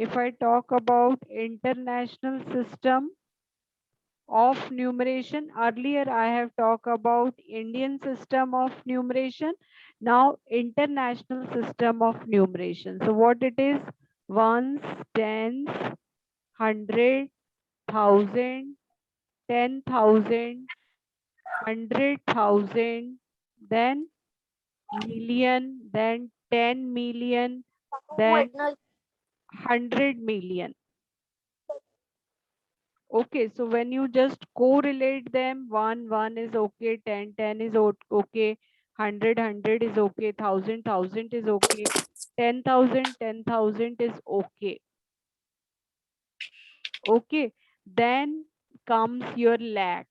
If I talk about international system of numeration, earlier I have talked about Indian system of numeration. Now international system of numeration. So what it is? Ones, tens, hundred, thousand, 10,000, 100,000, then million, then 10 million, then 100 million. Okay, so when you just correlate them, 1 is okay, 10 is okay, 100 is okay, 1,000 is okay, 10,000 is okay. Okay, then comes your lakh.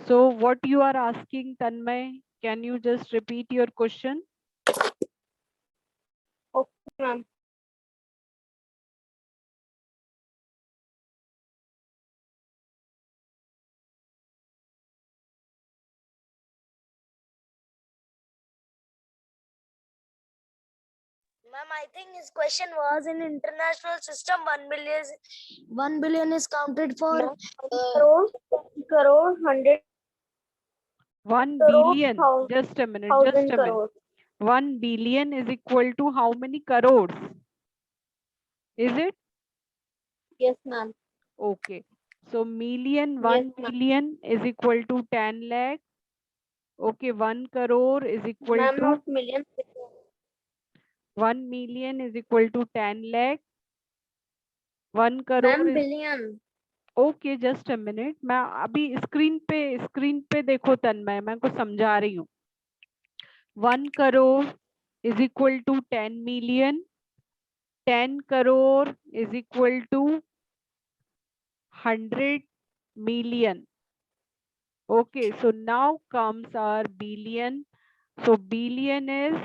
So what you are asking, Tanmay, can you just repeat your question? Okay, ma'am. Ma'am, I think his question was in international system 1 billion is counted for Ma'am, crore, crore, 100 1 crore, billion, just a minute, just thousand a minute. crore. 1 billion is equal to how many crores? Is it? Yes, ma'am. Okay. So million, Yes, 1 ma'am. million is equal to 10 lakh. Okay, 1 crore is equal Ma'am, to not million. 1 million is equal to 10 lakh. 1 crore Ma'am, is billion. Okay just a minute मैं अभी screen पे देखो तन्मय मैं को समझा रही हूँ 1 crore is equal to 10 million 10 crore is equal to 100 million. Okay, so now comes our billion. So billion is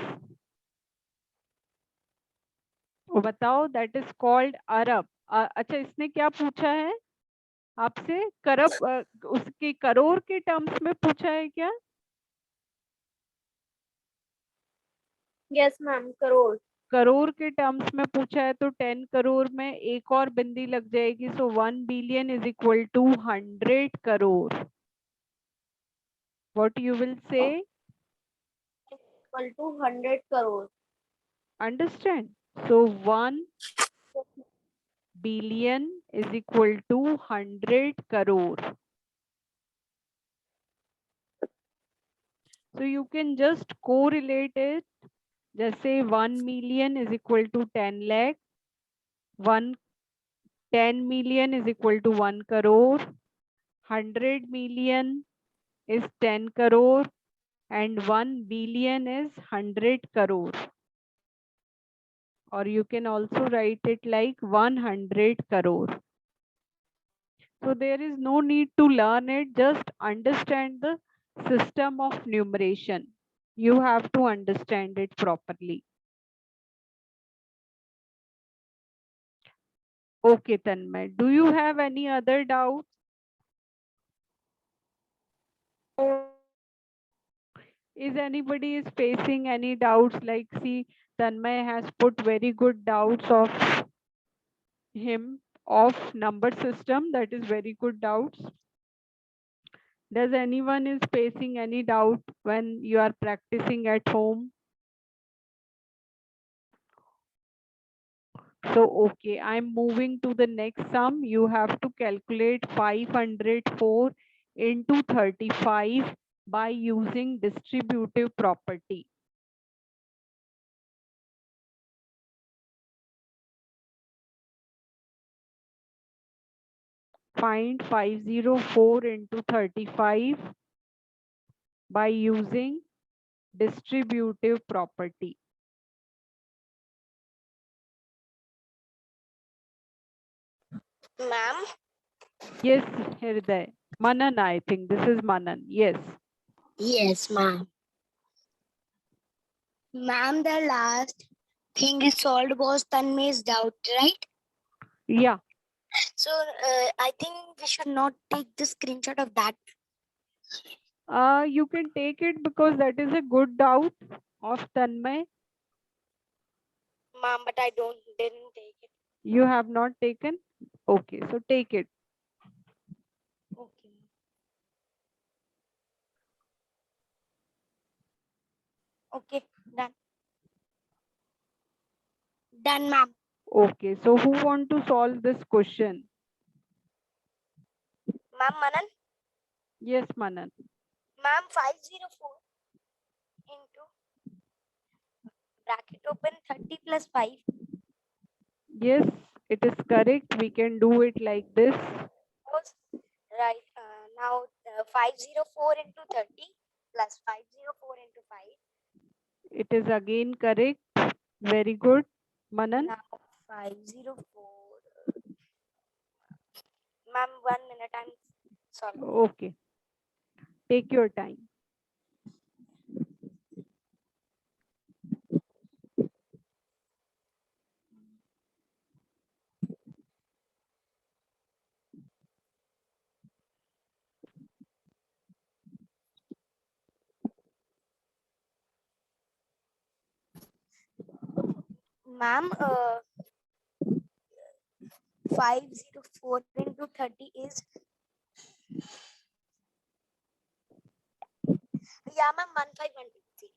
बताओ दैट इज कॉल्ड अरब. अच्छा इसने क्या पूछा है आपसे करब उसके करोड़ के टर्म्स में पूछा है क्या? Yes, ma'am. Crore. करोड़ के टर्म्स में पूछा है तो 10 करोड़ में एक और बिंदी लग जाएगी. So 1 billion is equal to 100 crore. What you will say? Equal to 100 crore. Understand? So 1 billion is equal to 100 crore. So you can just correlate it. जैसे 1 million is equal to 10 lakh. 10 million is equal to 1 crore. 100 million is 10 crore and 1 billion is 100 crore. Or you can also write it like 100 crore. So there is no need to learn it, just understand the system of numeration. You have to understand it properly. Okay, Tanmay. Do you have any other doubt? Is anybody is facing any doubts? Like, see, Tanmay has put very good doubts of him of number system. That is very good doubts. Does anyone is facing any doubt when you are practicing at home? So, okay, I'm moving to the next sum. You have to calculate 504 into 35 by using distributive property. Find 504 into 35 by using distributive property. ma'am. Yes, Hriday. Manan, I think this is Manan. Yes. Yes, ma'am. Ma'am, the last thing is solved was Tanmay's doubt, right? Yeah. So I think we should not take the screenshot of that. You can take it because that is a good doubt of Tanmay. Ma'am, but I didn't take it. You have not taken? Okay, so take it. Okay. Okay, done. Done, ma'am. Okay, so who want to solve this question? Ma'am, Manan? Yes, Manan. Ma'am, 504 into bracket open 30 plus 5. Yes, it is correct. We can do it like this. Was right. Now 504 into 30 plus 504 into 5. It is again correct. Very good, Manan. Now 504. Ma'am, 1 minute. I'm sorry. Okay, take your time. Ma'am, 504 into 30 is, yeah, ma'am, 15120.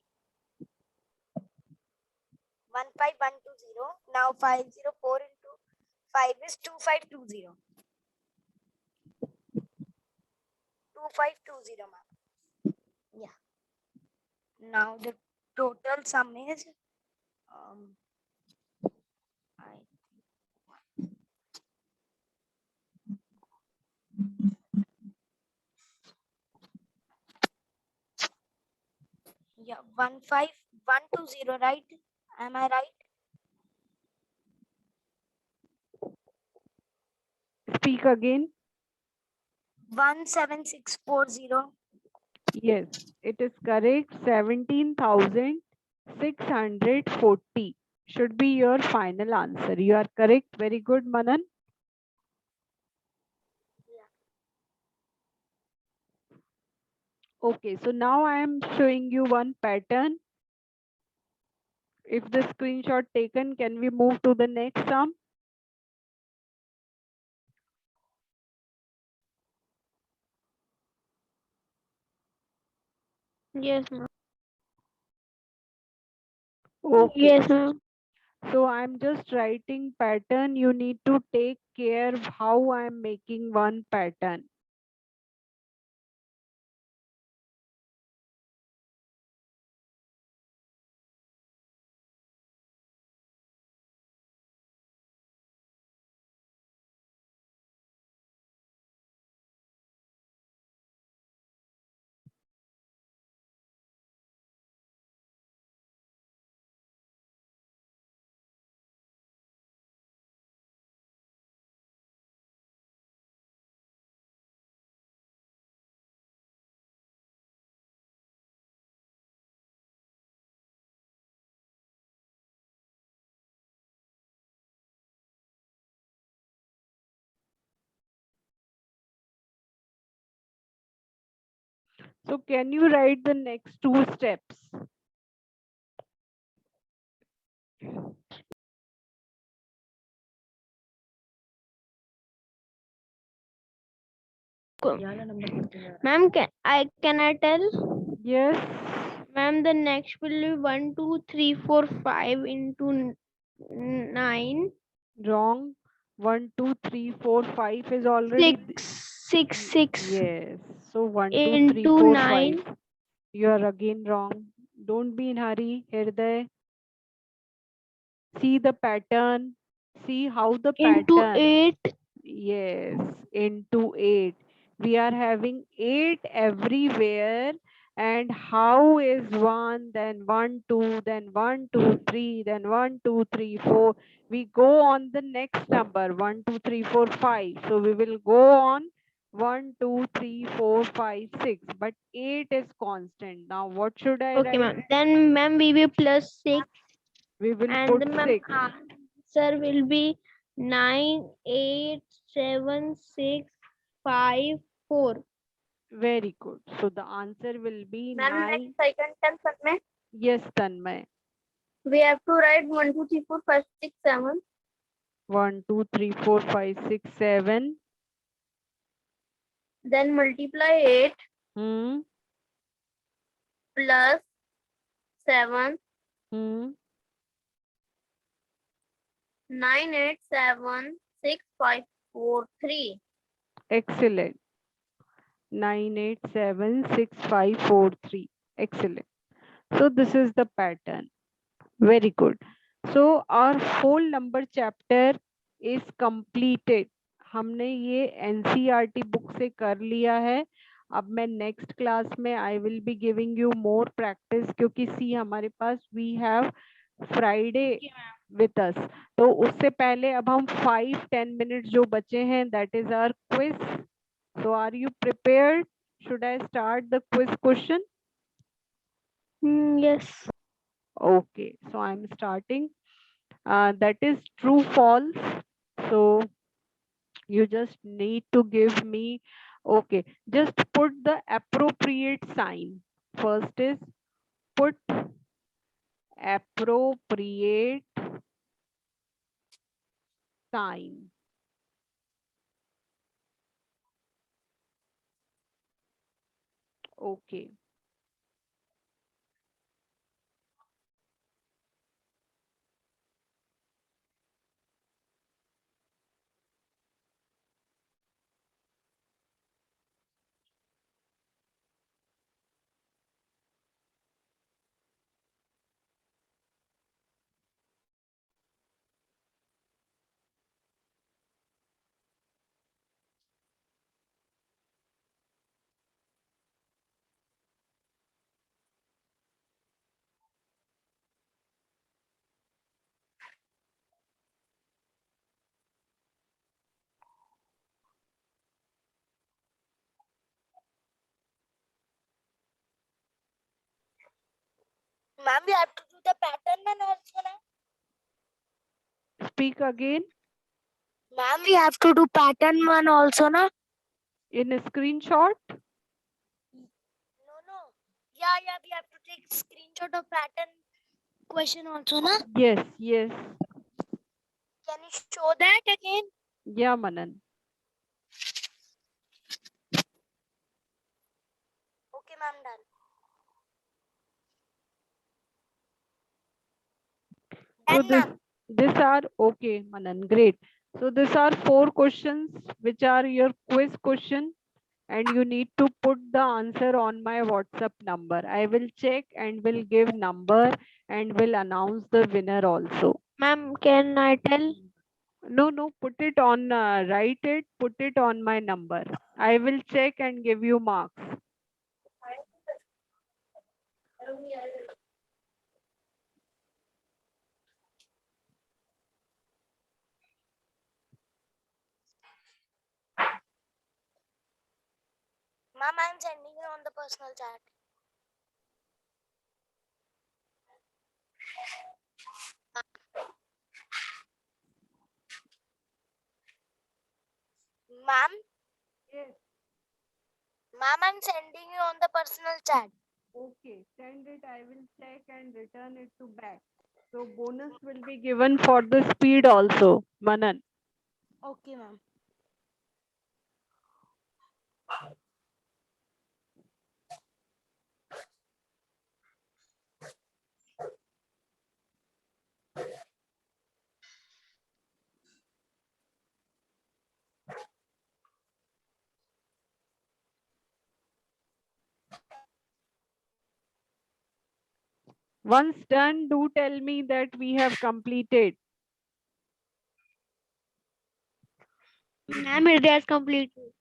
15120. Now 504 into 5 is 2520. 2520, ma'am. Yeah. Now the total sum is I yeah 15120, right? Am I right? Speak again. 17640. Yes, it is correct. 17,640 should be your final answer. You are correct. Very good, Manan. Okay, so now I am showing you one pattern. If the screenshot taken, can we move to the next sum? Yes, ma'am. Okay. Yes, ma'am. So I'm just writing pattern. You need to take care of how I'm making one pattern. So can you write the next two steps? Ma'am, can I tell? Yes. Ma'am, the next will be 1, 2, 3, 4, 5 into 9. Wrong. 1, 2, 3, 4, 5 is already 6 yes. So 1, 2, 3, into 4, 9 5. You are again wrong. Don't be in hurry. Hirday. See the pattern. See how the into pattern. 8. Yes, into 8. We are having 8 everywhere. And how is 1, then 1, 2, then 1, 2, 3, then 1, 2, 3, 4. We go on the next number 1, 2, 3, 4, 5. So we will go on 1, 2, 3, 4, 5, 6. But 8 is constant. Now what should I Okay, write? ma'am. Then, ma'am, we will plus 6. We will And put the ma'am 6. answer will be 9, 8, 7, 6, 5, 4. Very good. So the answer will be Ma'am, 9. next I can tell Satme. Yes, Tanmay. We have to write 1, 2, 3, 4, 5, 6, 7. 1, 2, 3, 4, 5, 6, 7. Then multiply 8 Hmm. plus 7. Hmm. 9, 8, 7, 6, 5, 4, 3. Excellent. 9876543. Excellent. So this is the pattern. Very good. So our whole number chapter is completed. हमने ये NCERT book से कर लिया है. अब मैं next class में I will be giving you more practice, क्योंकि सी हमारे पास we have Friday with us. तो उससे पहले अब हम 5-10 मिनट जो बचे हैं, that is our quiz. So are you prepared? Should I start the quiz question? Yes. Okay, so I'm starting. That is true, false. So you just need to give me, okay, just put the appropriate sign. First is put appropriate sign. Okay. Ma'am, we have to do the pattern one also now. Speak again Ma'am, we have to do pattern one also now. in a screenshot. No, no. Yeah, we have to take screenshot of pattern question also na. Yes, yes. Can you show that again? Yeah, Manan. Okay, ma'am, done. So Done, ma'am. this are okay, Manan. Great. So these are 4 questions which are your quiz question, and you need to put the answer on my WhatsApp number. I will check and will give number and will announce the winner also. Ma'am, can I tell? No, put it on, write it, put it on my number. I will check and give you marks. Ma'am, I'm sending you on the personal chat. Ma'am, Yes. ma'am, I'm sending you on the personal chat. Okay, send it. I will check and return it to back. So bonus will be given for the speed also, Manan. Okay, ma'am. Once done, do tell me that we have completed. Ma'am, it has completed.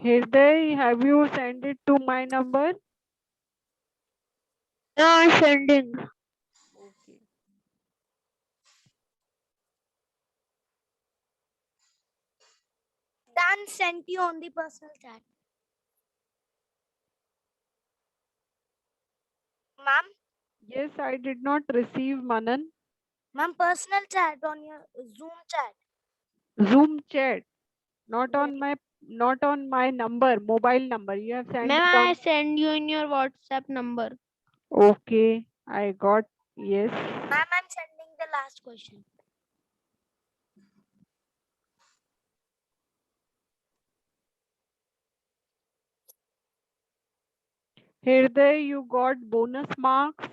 Hirday, have you sent it to my number? No, I'm sending. Okay. Done, sent you on the personal chat. Ma'am, Yes, I did not receive, Manan. ma'am, personal chat on your Zoom chat. Zoom chat, not Yes. on my number, mobile number. You have sent Ma'am, it I on. send you in your WhatsApp number. Okay, I got, yes. Ma'am, I'm sending the last question. Hirday, you got bonus marks.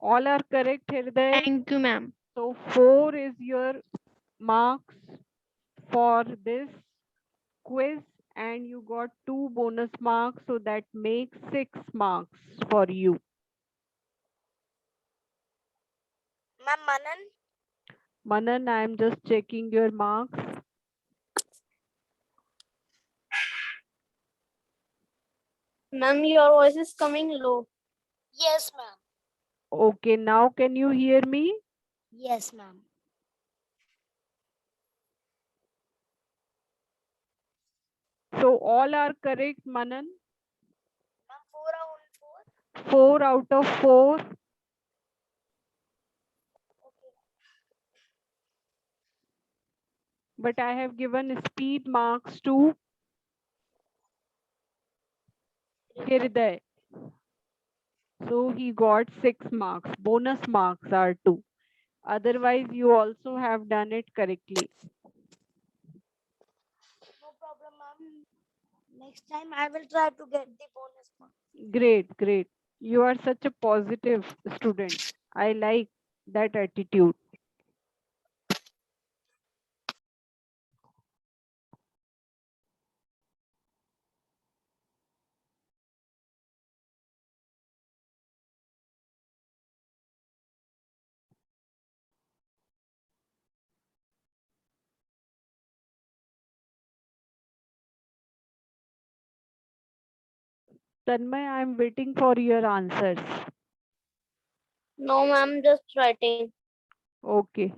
All are correct, Hirday. Thank you, ma'am. So 4 is your marks for this quiz, and you got 2 bonus marks, so that makes 6 marks for you. Ma'am, Manan. Manan, I am just checking your marks. Ma'am, your voice is coming low. Yes, ma'am. Okay, now can you hear me? Yes, ma'am. So all are correct, Manan. Ma'am, 4 out of 4. 4 out of 4. Okay. But I have given speed marks to Hirday. So he got 6 marks. Bonus marks are 2. Otherwise, you also have done it correctly. No problem, ma'am. Next time I will try to get the bonus mark. Great, great. You are such a positive student. I like that attitude. Tanmay, I am waiting for your answers. No, ma'am, just writing. Okay.